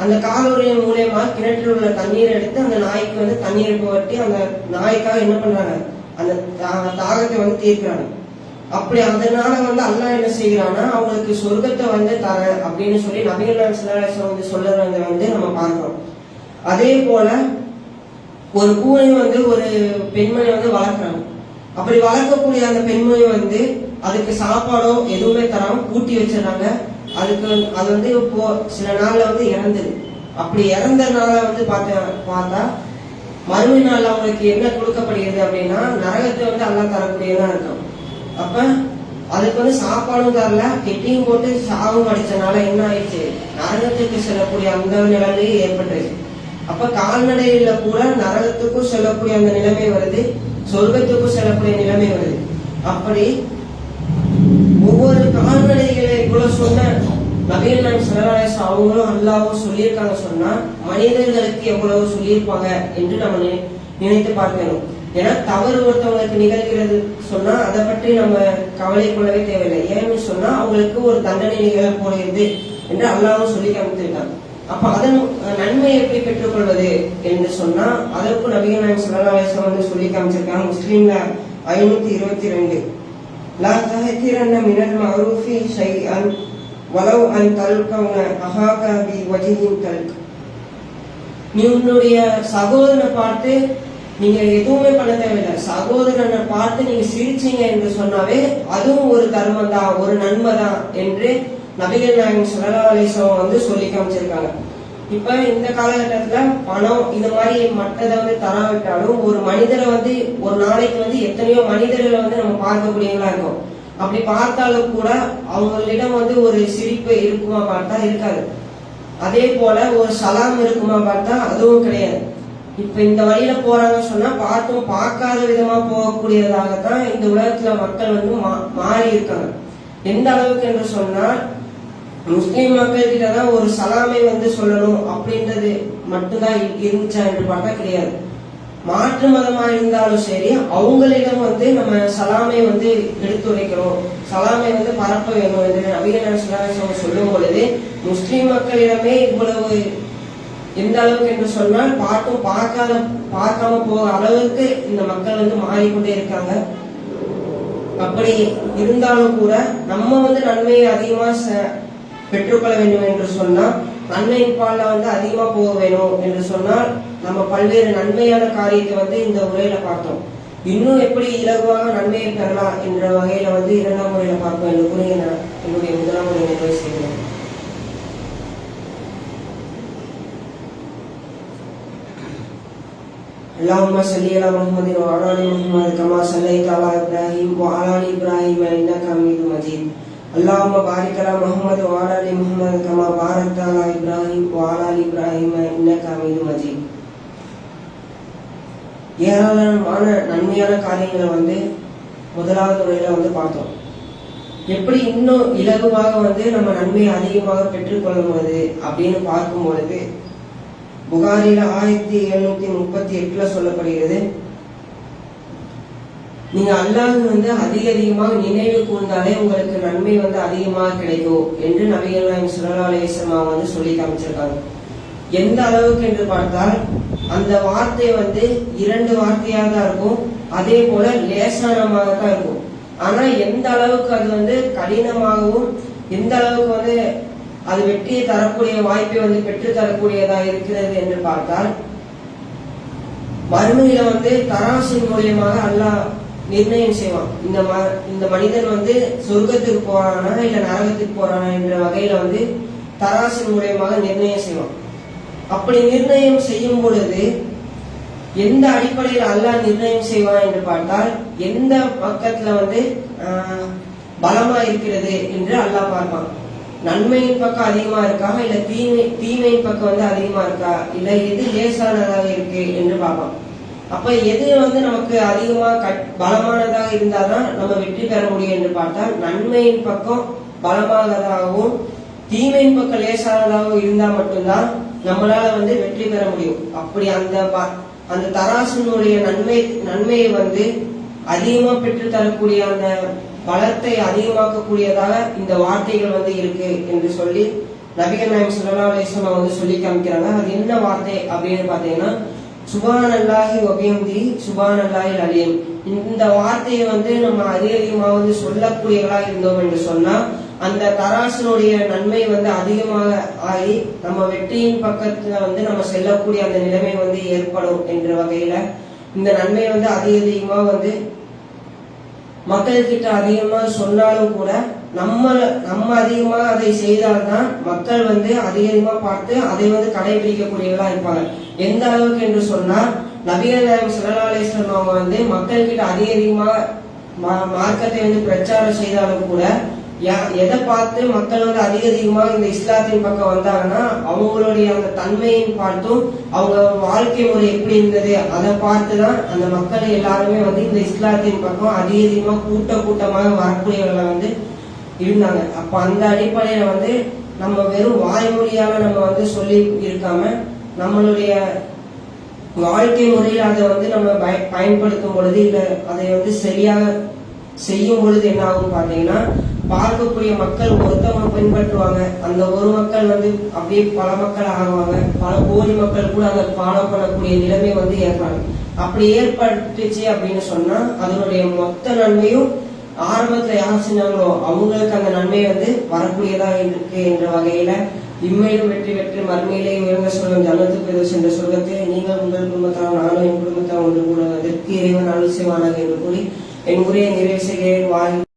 அந்த காலுறையின் மூலயமா கிணற்றில் உள்ள தண்ணீரை எடுத்து அந்த நாய்க்கு வந்து தண்ணீரை புகட்டி அந்த நாய்க்காக என்ன பண்றாங்க, அந்த தாகத்தை வந்து தீர்க்கிறாங்க. அப்படி அதனால வந்து அல்லாஹ் என்ன செய்யறான்னா, அவங்களுக்கு சொர்க்கத்தை வந்து தர அப்படின்னு சொல்லி நபிகள் நாயகம் ஸல்லல்லாஹு அலைஹி வஸல்லம் வந்து சொல்றத வந்து நம்ம பார்க்கிறோம். அதே போல ஒரு பூனை வந்து ஒரு பெண்மணி வந்து வளர்க்குறாங்க. அப்படி வளர்க்கக்கூடிய அந்த பெண்மணி வந்து அதுக்கு சாப்பாடோ எதுவுமே தராம பூட்டி வச்சிடறாங்க. அது வந்து இப்போ சில நாள்ல வந்து இறந்துது. அப்படி இறந்தனால வந்து பார்த்தா மறுமை நாள் அவங்களுக்கு என்ன கொடுக்கப்படுகிறது அப்படின்னா, நரகத்தை வந்து அல்லாஹ் தரக்கூடியதான் இருக்கும். அப்ப அதுக்கு வந்து சாப்பாடும் தரல, கெட்டியும் போட்டு சாவும் அடிச்சனால என்ன ஆயிடுச்சு, நரகத்துக்கு செல்லக்கூடிய அந்த நிலைமையே ஏற்பட்டுருச்சு. அப்ப கால்நடையில கூட நரகத்துக்கும் செல்லக்கூடிய அந்த நிலைமை வருது, சொர்க்கத்துக்கும் செல்லக்கூடிய நிலைமை வருது. அப்படி ஒவ்வொரு கால்நடைகளை இவ்வளவு சொன்ன நபிகள் நாயகம் ஸல்லல்லாஹு அலைஹி வஸல்லம் அவங்களும் அல்லாஹ்வும் சொல்லியிருக்காங்க சொன்னா மனிதர்களுக்கு எவ்வளவு சொல்லியிருப்பாங்க என்று நம்ம நினைத்து பார்க்கணும். ஏன்னா தவறு ஒருத்தவங்களுக்கு நிகழ்கிறது சொன்னா அதை பற்றி நம்ம கவலை கொள்ளவே தேவையில்லை. ஏன்னு சொன்னா அவங்களுக்கு ஒரு தண்டனை நிகழ போகிறது என்று அல்லாஹ்வும் சொல்லி காமித்திருக்காங்க. அப்ப அதன் நன்மை எப்படி பெற்றுக்கொள்வது என்று சொன்னா அதற்கு நபிகள் நாயகம் ஸல்லல்லாஹு அலைஹி வஸல்லம் வந்து சொல்லி காமிச்சிருக்காங்க. முஸ்லிம்ல 522 லா தஹ்கிரன்ன மினல் மஅரூஃபி ஷைஅன் வலவ் அன் தல்கவுன அஹாக பி வஜ்ஹின் தல்க். நீ உன்னுடைய சகோதரனை பார்த்து நீங்க எதுவுமே பண்ண தேவையில்லை, சகோதரனை பார்த்து நீங்க சிரிச்சீங்க என்று சொன்னாவே அதுவும் ஒரு தர்மம் தான், ஒரு நன்மை தான் என்று நபிகள் நாயகம் ஸல்லல்லாஹு அலைஹி வஸல்லம் வந்து சொல்லி காமிச்சிருக்காங்க. இப்ப இந்த காலகட்டத்துல பணம் இது மாதிரி மற்றதை வந்து தராவிட்டாலும் ஒரு மனிதரை வந்து ஒரு நாளைக்கு வந்து எத்தனையோ மனிதர்களை வந்து நம்ம பார்க்கக்கூடியவங்களா இருக்கும். அப்படி பார்த்தாலும் கூட அவங்களிடம் வந்து ஒரு சிரிப்பு இருக்குமா பார்த்தா இருக்காது. அதே போல ஒரு சலாம் இருக்குமா பார்த்தா அதுவும் கிடையாது. இப்ப இந்த வழியில போறாங்க சொன்னா பார்த்தும் பார்க்காத விதமா போகக்கூடியதாகத்தான் இந்த உலகத்துல மக்கள் வந்து மாறி இருக்காங்க. எந்த அளவுக்கு என்று சொன்னால் முஸ்லிம் மக்கள் கிட்டதான் ஒரு சலாமை வந்து சொல்லணும் அப்படின்றது மட்டும்தான் இருந்துச்சா என்று பார்த்தா கிடையாது. மாற்று மதமா இருந்தாலும் சரி அவங்களிடம் வந்து நம்ம சலாமை வந்து எடுத்துரைக்கணும், சலாமை வந்து பரப்ப வேணும் என்று நபிகள் நாயகம் ஸல்லல்லாஹு அலைஹி வஸல்லம் சொல்லும் பொழுது முஸ்லிம் மக்களிடமே இவ்வளவு எந்த அளவுக்கு என்று சொன்னால் பார்த்தும் பார்க்காம போக அளவுக்கு இந்த மக்கள் வந்து மாறிக்கொண்டே இருக்காங்க. அப்படி இருந்தாலும் கூட நம்ம வந்து நன்மையை அதிகமா பெற்றுக்கொள்ள வேண்டும் என்று சொன்னால் நன்மையின் பால்ல வந்து அதிகமா போக வேணும் என்று சொன்னால் நம்ம பல்வேறு நன்மையான காரியத்தை வந்து இந்த உரையில பார்த்தோம். இன்னும் எப்படி இலகுவாக நன்மையை பெறலாம் என்ற வகையில வந்து இரண்டாம் முறையில பார்ப்போம் என்று கூறி என்னுடைய முதலாம் முறை நிறைவு செய்கிறேன். اللهم صل على محمد وعلى ال محمد كما صليت على ابراهيم وعلى ال ابراهيم انك حميد مجيد. اللهم بارك على محمد وعلى ال محمد كما باركت على ابراهيم وعلى ال ابراهيم انك حميد مجيد. ஏராளமான நன்மையான காரியங்களை வந்து முதலாவது முறையில வந்து பார்த்தோம். எப்படி இன்னும் இலகுவாக வந்து நம்ம நன்மையை அதிகமாக பெற்றுக்கொள்ளும்போது அப்படின்னு பார்க்கும் பொழுது புகாரில 1738 சொல்லப்படுகிறது, நீங்க அல்லாஹ் வந்து அதிகமாக நினைவு கூர்ந்தாலே உங்களுக்கு நன்மை வந்து அதிகமாக கிடைக்கும் என்று நபிகள் நாயகம் ஸல்லல்லாஹு அலைஹி வஸல்லம் வந்து சொல்லி காமிச்சிருக்காங்க. எந்த அளவுக்கு என்று பார்த்தால் அந்த வார்த்தை வந்து 2 வார்த்தையாக தான் இருக்கும், அதே போல லேசானமாக தான் இருக்கும். ஆனா எந்த அளவுக்கு அது வந்து கடினமாகவும் எந்த அளவுக்கு வந்து அது வெற்றியை தரக்கூடிய வாய்ப்பை வந்து பெற்று தரக்கூடியதா இருக்கிறது என்று பார்த்தால் மறுமையில வந்து தராசின் மூலியமாக அல்லாஹ் நிர்ணயம் செய்வான். இந்த மனிதன் வந்து சொர்க்கத்துக்கு போறானா இல்ல நரகத்துக்கு போறானா என்ற வகையில வந்து தராசின் மூலியமாக நிர்ணயம் செய்வான். அப்படி நிர்ணயம் செய்யும் பொழுது எந்த அடிப்படையில் அல்லாஹ் நிர்ணயம் செய்வான் என்று பார்த்தால் எந்த பக்கத்துல வந்து பலமா இருக்கிறது என்று அல்லாஹ் பார்ப்பான். நன்மையின் பக்கம் அதிகமா இருக்கா இல்ல தீமையின் பக்கம் வந்து அதிகமா இருக்கா இல்ல எது லேசானதாக இருக்கு என்று பார்ப்பான். அப்ப எது வந்து நமக்கு அதிகமா பலமானதாக இருந்தாதான் நம்ம வெற்றி பெற முடியும் என்று பார்த்தால் நன்மையின் பக்கம் பலமானதாகவும் தீமையின் பக்கம் லேசானதாகவும் இருந்தா மட்டும்தான் நம்மளால வந்து வெற்றி பெற முடியும். அப்படி அந்த தராசினுடைய நன்மையை வந்து அதிகமா பெற்று தரக்கூடிய அந்த பலத்தை அதிகமாக்கக்கூடியதாக இந்த வார்த்தைகள் வந்து இருக்கு என்று சொல்லி நபிகள் நாயகம் ஸல்லல்லாஹு அலைஹி வஸல்லம் வந்து சொல்லி காமிக்கிறாங்க. அது என்ன வார்த்தை அப்படின்னு பாத்தீங்கன்னா சுப்ஹானல்லாஹி வ பிஹம்திஹி சுப்ஹானல்லாஹில் அலீம். இந்த வார்த்தையை வந்து நம்ம அதிகமா வந்து சொல்லக்கூடியவர்களா இருந்தோம் என்று சொன்னா அந்த தராசினுடைய நன்மை வந்து அதிகமாக ஆகி நம்ம வெற்றியின் பக்கத்துல வந்து நம்ம செல்லக்கூடிய அந்த நிலைமை வந்து ஏற்படும் என்ற வகையில இந்த நன்மை வந்து அதிகமா வந்து மக்கள் கிட்ட அதிகமா சொன்னாலும் கூட நம்ம அதிகமா அதை செய்தால்தான் மக்கள் வந்து அதிகமா பார்த்து அதை வந்து கடைபிடிக்கக்கூடியவர்களா இருப்பாங்க. எந்த அளவுக்கு என்று சொன்னா நபிகள் நாயகம் ஸல்லல்லாஹு அலைஹி வஸல்லம் வந்து மக்கள் கிட்ட அதிகமா மார்க்கத்தை வந்து பிரச்சாரம் செய்தாலும் கூட எதை பார்த்து மக்கள் வந்து அதிகமா இந்த இஸ்லாத்தின் பக்கம் வந்தாங்கன்னா அவங்களுடைய அந்த தன்மையின் பார்த்தும் அவங்க வாழ்க்கை முறை எப்படி இருந்தது அதை பார்த்துதான் அந்த மக்கள் எல்லாருமே வந்து இந்த இஸ்லாத்தின் பக்கம் அதிகமா கூட்டமாக வரக்கூடியவர்களை வந்து இருந்தாங்க. அப்ப அந்த அடிப்படையில வந்து நம்ம வெறும் வாய்மொழியால நம்ம வந்து சொல்லி இருக்காம நம்மளுடைய வாழ்க்கை முறையில் அதை வந்து நம்ம பயன்படுத்தும் பொழுது இல்ல அதை வந்து சரியாக செய்யும் பொழுது என்ன ஆகும் பாத்தீங்கன்னா பார்க்கக்கூடிய மக்கள் ஒருத்தவங்க பின்பற்றுவாங்க, அந்த ஒரு மக்கள் வந்து அப்படியே பல மக்கள் ஆகுவாங்க, பல கோடி மக்கள் கூட அதை ஃபாலோ பண்ணக்கூடிய நிலைமை வந்து ஏற்படும். அப்படி ஏற்பட்டுச்சு அப்படின்னு சொன்னா அதனுடைய மொத்த நன்மையும் ஆரம்பத்துல யார் செஞ்சாங்களோ அவங்களுக்கு அந்த நன்மை வந்து வரக்கூடியதா இருக்கு என்ற வகையில இம்மையிலும் வெற்றி பெற்று மறுமையிலே உயர்ந்த சொல்லும் ஜன்னத்து பெரு சென்ற சொர்க்கத்தை நீங்கள் உங்கள் குடும்பத்தால் நானும் என் குடும்பத்தால் ஒன்று கூட அதற்கு இறைவன் அருள் செய்வானாக என்று கூறி என் உரையை நிறைவு செய்கிறேன்.